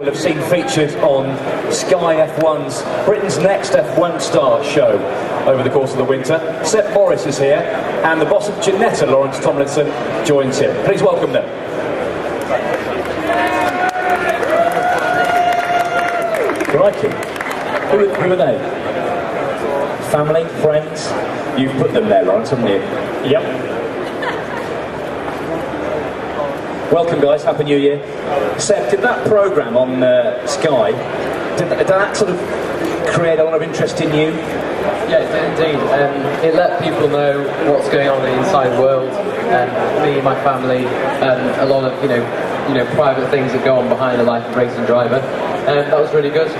Have seen featured on Sky F1's Britain's Next F1 Star show over the course of the winter. Seb Morris is here, and the boss of Ginetta, Lawrence Tomlinson, joins him. Please welcome them. Crikey. Who are they? Family? Friends? You've put them there, Lawrence, haven't you? Yep. Welcome, guys. Happy New Year. Seb, did that programme on Sky, did that sort of create a lot of interest in you? Yeah, it did indeed. It let people know what's going on in the inside world, me, my family, a lot of you know private things that go on behind the life of a racing driver. That was really good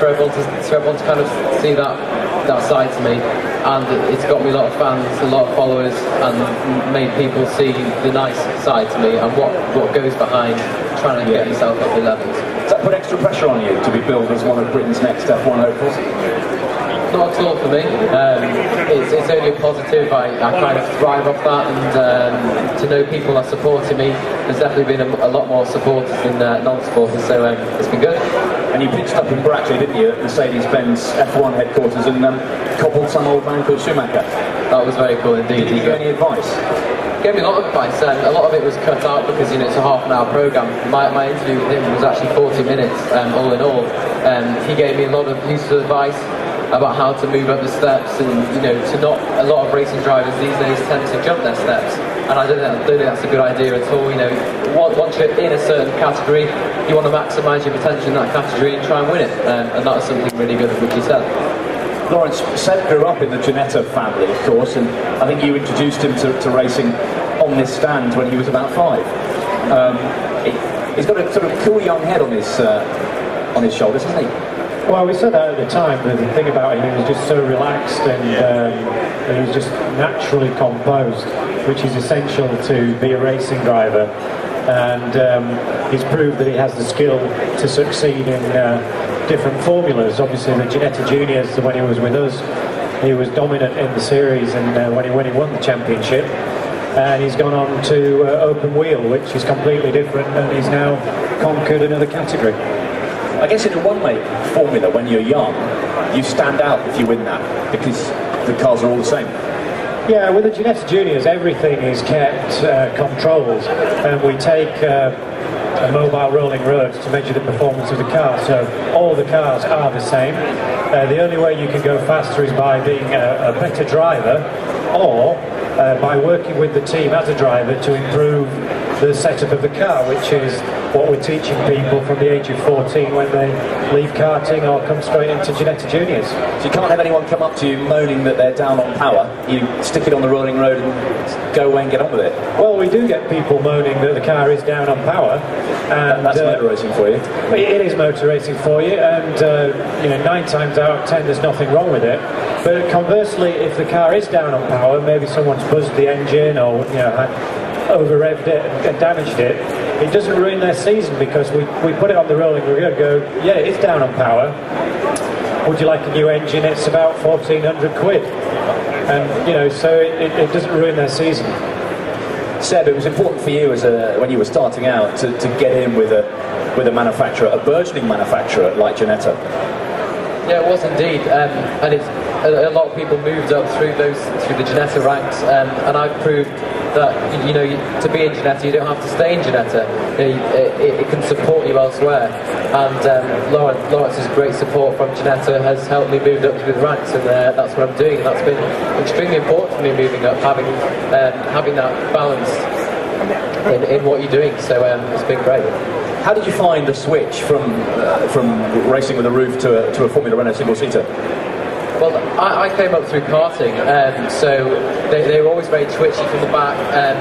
for everyone to kind of see that side to me, and it's got me a lot of fans, a lot of followers, and made people see the nice side to me and what goes behind trying to get yourself up the levels. Does that put extra pressure on you to be billed as one of Britain's Next F1 hopefuls? Not at all for me. It's only a positive. I kind of thrive off that, and to know people are supporting me. There's definitely been a lot more supporters than non-supporters, so it's been good. And you pitched up in Brackley, didn't you, at Mercedes-Benz F1 headquarters, and cobbled some old man called Schumacher. That was very cool indeed. Did he give you any advice? He gave me a lot of advice, and a lot of it was cut out because it's a half-an-hour programme. My interview with him was actually 40 minutes, all in all. He gave me a lot of useful advice about how to move up the steps, and to not a lot of racing drivers these days tend to jump their steps, and I don't think that's a good idea at all. Once you're in a certain category, you want to maximise your potential in that category and try and win it, and that was something really good which he said. Lawrence, Seb grew up in the Ginetta family, of course, and I think you introduced him to racing on this stand when he was about 5. He's got a sort of cool young head on his shoulders, hasn't he? Well, we said that at the time, but the thing about him, he was just so relaxed, and he was just naturally composed, which is essential to be a racing driver. And he's proved that he has the skill to succeed in different formulas. Obviously, the Ginetta Juniors, when he was with us, he was dominant in the series, and when he won the championship. And he's gone on to open wheel, which is completely different, and he's now conquered another category. I guess in a one-make formula, when you're young, you stand out if you win that, because the cars are all the same. Yeah, with the Ginetta Juniors, everything is kept controlled, and we take a mobile rolling road to measure the performance of the car, so all the cars are the same. The only way you can go faster is by being a better driver, or by working with the team as a driver to improve the setup of the car, which is what we're teaching people from the age of 14 when they leave karting or come straight into Ginetta Juniors. So you can't have anyone come up to you moaning that they're down on power. You stick it on the rolling road and go away and get on with it. Well, we do get people moaning that the car is down on power. And that's motor racing for you. It is motor racing for you, and 9 times out of 10 there's nothing wrong with it. But conversely, if the car is down on power, maybe someone's buzzed the engine or over-revved it and damaged it, it doesn't ruin their season, because we put it on the rolling road and go, yeah, it's down on power. Would you like a new engine? It's about 1,400 quid. And, so it doesn't ruin their season. Seb, it was important for you when you were starting out to get in with a manufacturer, a burgeoning manufacturer like Ginetta. Yeah, it was indeed, and it's a lot of people moved up through the Ginetta ranks, and I've proved that to be in Ginetta you don't have to stay in Ginetta. It can support you elsewhere, and Lawrence's great support from Ginetta has helped me move up through the ranks, and that's what I'm doing, and that's been extremely important for me moving up, having that balance in what you're doing. So it's been great. How did you find the switch from racing with a roof to a Formula Renault single-seater? Well, I came up through karting, so they were always very twitchy from the back, and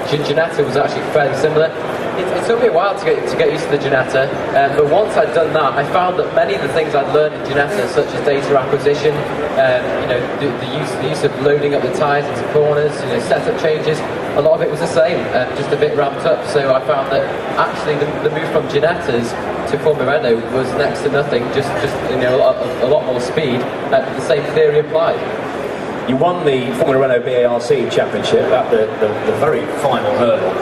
Ginetta was actually fairly similar. It took me a while to get used to the Ginetta, but once I'd done that, I found that many of the things I'd learned in Ginetta, such as data acquisition, the use of loading up the tyres into corners, setup changes, a lot of it was the same, just a bit ramped up. So I found that actually the move from Ginetta's to Formula Renault was next to nothing, just a lot more speed. The same theory applied. You won the Formula Renault BARC Championship at the very final hurdle.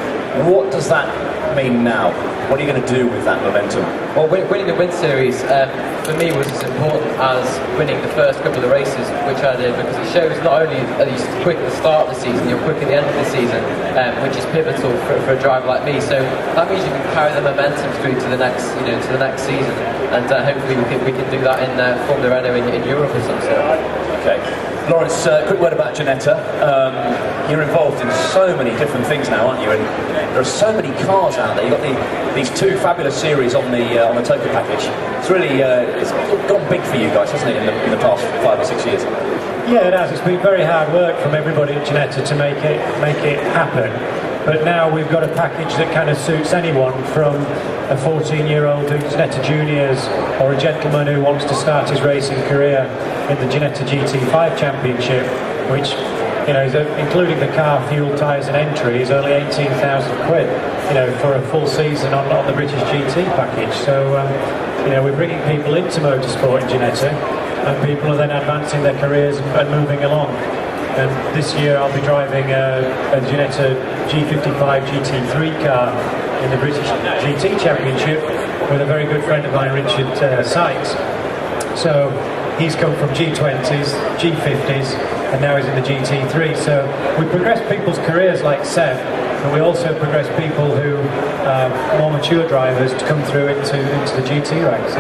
What does that mean now? What are you going to do with that momentum? Well, winning the Win Series for me was as important as winning the first couple of races, which I did, because it shows not only are you quick at the start of the season, you're quick at the end of the season, which is pivotal for a driver like me. So that means you can carry the momentum through to the next, to the next season, and hopefully we can do that in Formula Renault in Europe or something. Okay. Lawrence, quick word about Ginetta. You're involved in so many different things now, aren't you? And there are so many cars out there. You've got these two fabulous series on the Toka package. It's really it's gone big for you guys, hasn't it, in the past 5 or 6 years? Yeah, it has. It's been very hard work from everybody at Ginetta to make it happen. But now we've got a package that kind of suits anyone, from a 14-year-old who's Ginetta Juniors, or a gentleman who wants to start his racing career in the Ginetta GT5 Championship, which, is including the car, fuel, tyres and entry, is only 18,000 quid, for a full season on the British GT package. So, we're bringing people into motorsport in Ginetta, and people are then advancing their careers and moving along. And this year I'll be driving a Ginetta G55 GT3 car in the British GT Championship with a very good friend of mine, Richard Sykes. So he's come from G20s, G50s, and now he's in the GT3. So we progress people's careers like Seb, and we also progress people who are more mature drivers to come through into the GT ranks.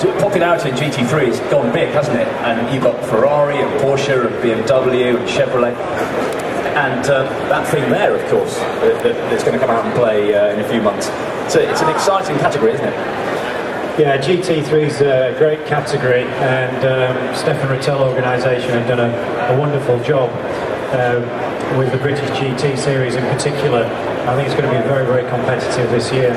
So popularity in GT3 has gone big, hasn't it? And you've got Ferrari and Porsche and BMW and Chevrolet. And that thing there, of course, that's going to come out and play in a few months. So it's an exciting category, isn't it? Yeah, GT3 is a great category, and Stefan Rattel organisation have done a wonderful job with the British GT series in particular. I think it's going to be very, very competitive this year.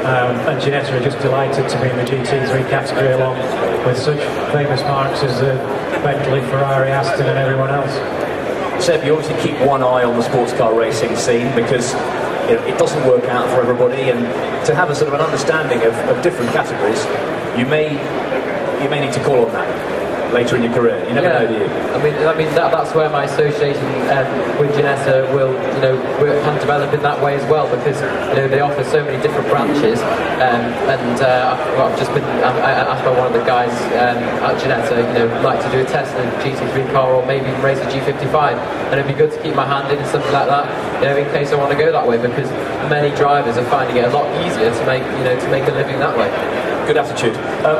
And Ginetta are just delighted to be in the GT3 category, along with such famous marks as Bentley, Ferrari, Aston and everyone else. Seb, you obviously keep one eye on the sports car racing scene, because it doesn't work out for everybody, and to have a sort of an understanding of different categories, you may need to call on that later in your career. You never know, do you? I mean that's where my association with Ginetta will can develop in that way as well, because they offer so many different branches, I've just been asked by one of the guys at Ginetta, like to do a test in a GT3 car, or maybe race a G55, and it'd be good to keep my hand in something like that, in case I want to go that way, because many drivers are finding it a lot easier to make a living that way. Good attitude.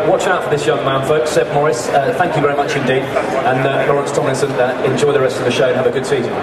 Watch out for this young man, folks. Seb Morris, thank you very much indeed. And Lawrence Tomlinson, enjoy the rest of the show and have a good season.